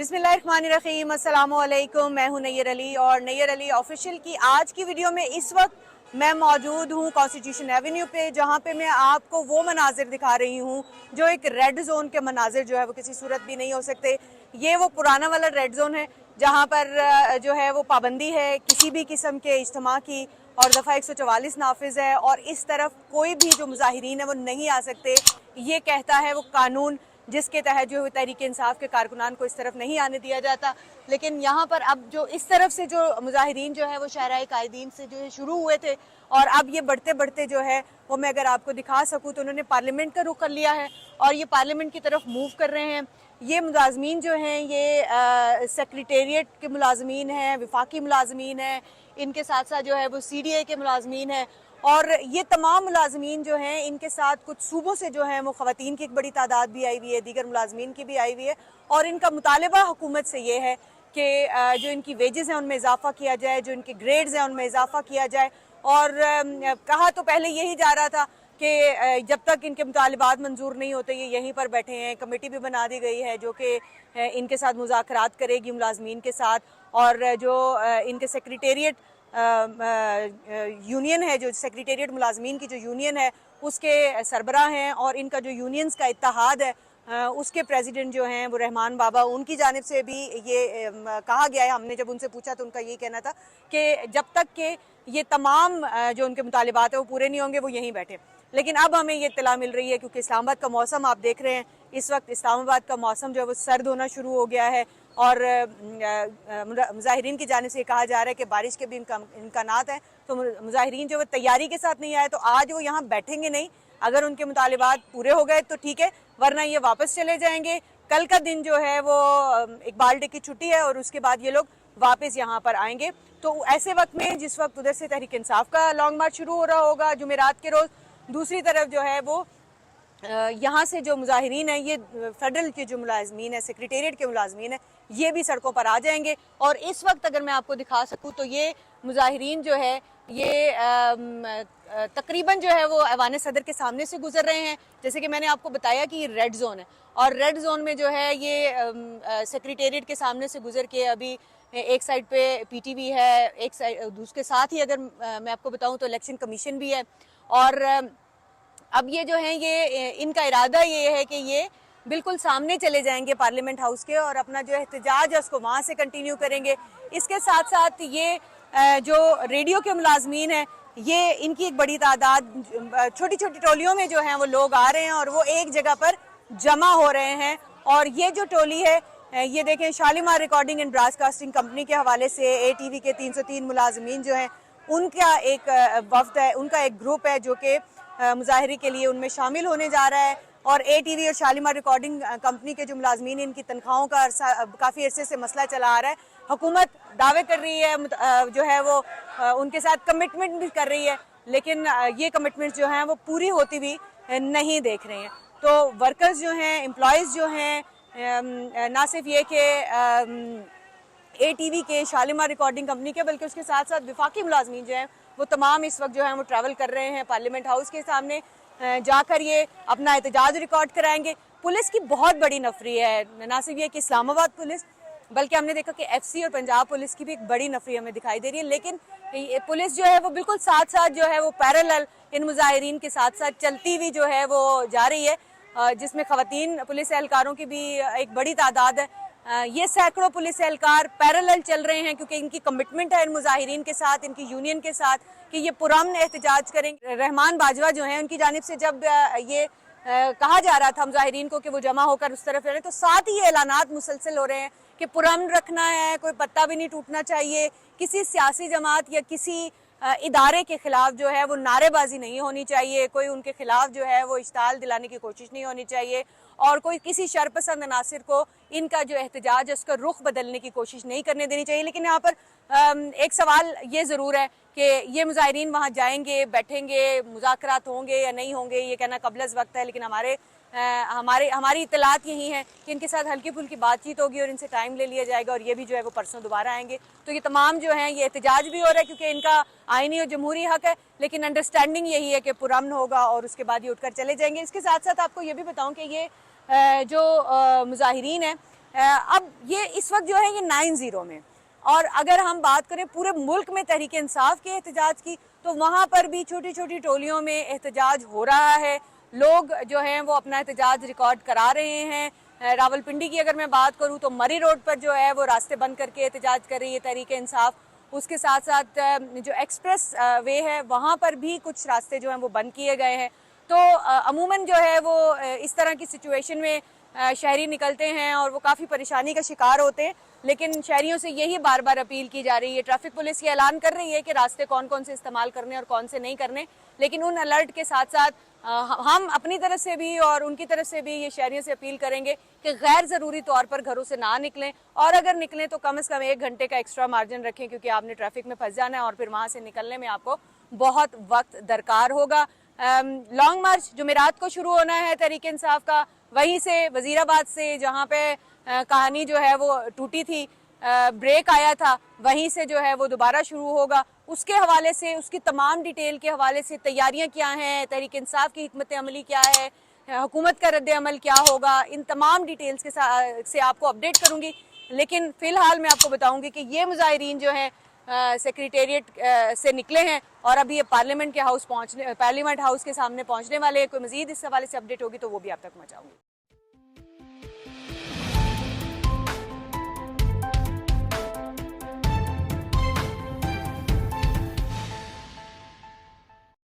बिस्मिल्लाहिर्रहमानिर्रहीम, अस्सलामुअलैकुम। मैं हूं नैयर अली और नैयर अली ऑफिशियल की आज की वीडियो में इस वक्त मैं मौजूद हूं कॉन्स्टिट्यूशन एवेन्यू पे, जहां पे मैं आपको वो मनाजिर दिखा रही हूं जो एक रेड जोन के मनाजिर जो है वो किसी सूरत भी नहीं हो सकते। ये वो पुराना वाला रेड जोन है जहां पर जो है वो पाबंदी है किसी भी किस्म के इज्तिमा की और दफ़ा 144 नाफिज है और इस तरफ कोई भी जो मुजाहिरीन है वो नहीं आ सकते। ये कहता है वो कानून जिसके तहत जो तहरीक इंसाफ के कारकुनान को इस तरफ नहीं आने दिया जाता। लेकिन यहाँ पर अब जो इस तरफ से जो मुजाहिरीन जो है वो शाहराए कायदीन से जो है शुरू हुए थे और अब ये बढ़ते बढ़ते जो है वो मैं अगर आपको दिखा सकूँ तो उन्होंने पार्लियामेंट का रुख कर लिया है और ये पार्लियामेंट की तरफ मूव कर रहे हैं। ये मुलाजमीन जो हैं ये सेक्रेटेरिएट के मुलाजमीन हैं, विफाकी मुलाजमीन हैं, इनके साथ साथ जो है वो CDA के मुलाजमीन हैं और ये तमाम मुलाजमीन जो हैं इनके साथ कुछ सूबों से जो हैं वो ख़वातीन की एक बड़ी तादाद भी आई हुई है, दीगर मुलाजमीन की भी आई हुई है और इनका मुतालबा हुकूमत से ये है कि जो इनकी वेजेस हैं उनमें इजाफा किया जाए, जो इनके ग्रेड्स हैं उनमें इजाफा किया जाए। और कहा तो पहले यही जा रहा था कि जब तक इनके मुतालबात मंजूर नहीं होते ये यहीं पर बैठे हैं। कमेटी भी बना दी गई है जो कि इनके साथ मुज़ाकरात करेगी मुलाजमीन के साथ और जो इनके सेक्रेटेरिएट यूनियन है, जो सेक्रेटेरिएट मुलाजमीन की जो यूनियन है उसके सरबराह हैं और इनका जो यूनियंस का इत्तेहाद है उसके प्रेसिडेंट जो हैं वो रहमान बाबा, उनकी जानिब से भी ये कहा गया है। हमने जब उनसे पूछा तो उनका यही कहना था कि जब तक के ये तमाम जो उनके मुतालिबात है वो पूरे नहीं होंगे वो यहीं बैठे। लेकिन अब हमें ये इत्तला मिल रही है क्योंकि इस्लामाबाद का मौसम आप देख रहे हैं, इस वक्त इस्लामाबाद का मौसम जो है वो सर्द होना शुरू हो गया है और मुजाहिरीन की जानिब से कहा जा रहा है कि बारिश के भी इम्कानात हैं। तो मुजाहिरीन जो वो तैयारी के साथ नहीं आए तो आज वो यहाँ बैठेंगे नहीं। अगर उनके मुतालिबात पूरे हो गए तो ठीक है, वरना ये वापस चले जाएंगे। कल का दिन जो है वो इकबाल डे की छुट्टी है और उसके बाद ये लोग वापस यहाँ पर आएंगे। तो ऐसे वक्त में जिस वक्त उधर से तहरीक इंसाफ का लॉन्ग मार्च शुरू हो रहा होगा जुमेरात के रोज़, दूसरी तरफ जो है वो यहाँ से जो मुजाहिरीन है ये फेडरल के जो मुलाजमीन है, सेक्रेटेरिएट के मुलाजमीन है, ये भी सड़कों पर आ जाएंगे। और इस वक्त अगर मैं आपको दिखा सकूँ तो ये मुजाहिरीन जो है ये तकरीबन जो है वो ऐवान सदर के सामने से गुजर रहे हैं। जैसे कि मैंने आपको बताया कि ये रेड जोन है और रेड जोन में जो है ये सेक्रेटेरिएट के सामने से गुजर के अभी एक साइड पे PTV है, एक साइड उसके साथ ही अगर मैं आपको बताऊं तो इलेक्शन कमीशन भी है। और अब ये जो है ये इनका इरादा ये है कि ये बिल्कुल सामने चले जाएंगे पार्लियामेंट हाउस के और अपना जो एहतजाज है उसको वहाँ से कंटिन्यू करेंगे। इसके साथ साथ ये जो रेडियो के मुलाजमीन हैं ये इनकी एक बड़ी तादाद छोटी छोटी टोलियों में जो हैं वो लोग आ रहे हैं और वो एक जगह पर जमा हो रहे हैं। और ये जो टोली है ये देखें, Shalimar recording and broadcasting company के हवाले से ATV के 303 मुलाजमीन जो हैं उनका एक वफ्द है, उनका एक ग्रुप है जो कि मुजाहरे के लिए उनमें शामिल होने जा रहा है। और ATV और शालीमार रिकॉर्डिंग कंपनी के जो मुलाजमीन इनकी तनख्वाहों का काफ़ी अरसे से मसला चला आ रहा है। हुकूमत दावे कर रही है जो है वो उनके साथ कमिटमेंट भी कर रही है, लेकिन ये कमिटमेंट जो हैं वो पूरी होती भी नहीं देख रहे हैं। तो वर्कर्स जो हैं, एम्प्लॉयज़ जो हैं, ना सिर्फ ये कि ATV के शालीमार रिकॉर्डिंग कंपनी के बल्कि उसके साथ साथ विफाकी मुलाजमीन जो हैं वो तमाम इस वक्त जो है वो ट्रैवल कर रहे हैं पार्लियामेंट हाउस के सामने जाकर ये अपना एहतजाज रिकॉर्ड कराएंगे। पुलिस की बहुत बड़ी नफरी है, ना सिर्फ ये कि इस्लामाबाद पुलिस बल्कि हमने देखा कि FC और पंजाब पुलिस की भी एक बड़ी नफरी हमें दिखाई दे रही है। लेकिन पुलिस जो है वो बिल्कुल साथ साथ जो है वो पैरेलल इन मुजाहिरीन के साथ साथ चलती हुई जो है वो जा रही है, जिसमें ख़वातीन पुलिस एहलकारों की भी एक बड़ी तादाद है। ये सैकड़ों पुलिस एहलकार पैरेलल चल रहे हैं क्योंकि इनकी कमिटमेंट है इन मुजाहिरीन के साथ, इनकी यूनियन के साथ कि ये पुरअमन एहतजाज करेंगे। रहमान बाजवा जो हैं उनकी जानिब से जब ये कहा जा रहा था मुजाहिरीन को कि वो जमा होकर उस तरफ रहे तो साथ ही ये ऐलानात मुसलसल हो रहे हैं कि पुरअमन रखना है, कोई पत्ता भी नहीं टूटना चाहिए, किसी सियासी जमात या किसी इदारे के खिलाफ जो है वो नारेबाजी नहीं होनी चाहिए, कोई उनके खिलाफ जो है वो इश्ताल दिलाने की कोशिश नहीं होनी चाहिए और कोई किसी शरपसंद अनासिर को इनका जो एहतजाज है उसका रुख बदलने की कोशिश नहीं करने देनी चाहिए। लेकिन यहाँ पर एक सवाल ये ज़रूर है कि ये मुजाहिरीन वहाँ जाएंगे, बैठेंगे, मुज़ाकरात होंगे या नहीं होंगे, ये कहना कबल वक्त है। लेकिन हमारी इत्तलात यही है कि इनके साथ हल्की फुल्की बातचीत होगी और इनसे टाइम ले लिया जाएगा और ये भी जो है वो परसों दोबारा आएंगे। तो ये तमाम जो हैं ये एहतजाज भी हो रहा है क्योंकि इनका आईनी और जमहूरी हक है, लेकिन अंडरस्टैंडिंग यही है कि पुरअमन होगा और उसके बाद ये उठकर चले जाएंगे। इसके साथ साथ आपको ये भी बताऊँ कि ये जो मुजाहिरीन हैं अब ये इस वक्त जो है ये 9-0 में, और अगर हम बात करें पूरे मुल्क में तहरीक इंसाफ के एहतजाज की, तो वहाँ पर भी छोटी छोटी टोलियों में एहतजाज हो रहा है। लोग जो हैं वो अपना एहतजाज रिकॉर्ड करा रहे हैं। रावलपिंडी की अगर मैं बात करूँ तो मरी रोड पर जो है वो रास्ते बंद करके एहतजाज कर रही है तहरीक इंसाफ। उसके साथ साथ जो एक्सप्रेस वे है वहाँ पर भी कुछ रास्ते जो हैं वो बंद किए गए हैं। तो अमूमन जो है वो इस तरह की सिचुएशन में शहरी निकलते हैं और वो काफ़ी परेशानी का शिकार होते हैं। लेकिन शहरियों से यही बार बार अपील की जा रही है। ट्रैफिक पुलिस ये ऐलान कर रही है कि रास्ते कौन कौन से इस्तेमाल करने और कौन से नहीं करने, लेकिन उन अलर्ट के साथ साथ हम अपनी तरफ से भी और उनकी तरफ से भी ये शहरियों से अपील करेंगे कि गैर ज़रूरी तौर पर घरों से ना निकलें, और अगर निकलें तो कम से कम 1 घंटे का एक्स्ट्रा मार्जिन रखें, क्योंकि आपने ट्रैफिक में फंस जाना है और फिर वहाँ से निकलने में आपको बहुत वक्त दरकार होगा। लॉन्ग मार्च जुमेरात को शुरू होना है तहरीक इंसाफ का, वहीं से वजीराबाद से जहाँ पे कहानी जो है वो टूटी थी, ब्रेक आया था, वहीं से जो है वो दोबारा शुरू होगा। उसके हवाले से, उसकी तमाम डिटेल के हवाले से तैयारियां क्या हैं, तहरीक इंसाफ की हिकमत अमली क्या है, हुकूमत का रद्द अमल क्या होगा, इन तमाम डिटेल्स के से आपको अपडेट करूंगी। लेकिन फ़िलहाल मैं आपको बताऊंगी कि ये मुजाहिरीन जो हैं सेक्रेटेरिएट से निकले हैं और अभी ये पार्लियामेंट हाउस के सामने पहुंचने वाले हैं। कोई मजीद इस हवाले से अपडेट होगी तो वो भी आप तक पहुंचाऊंगी।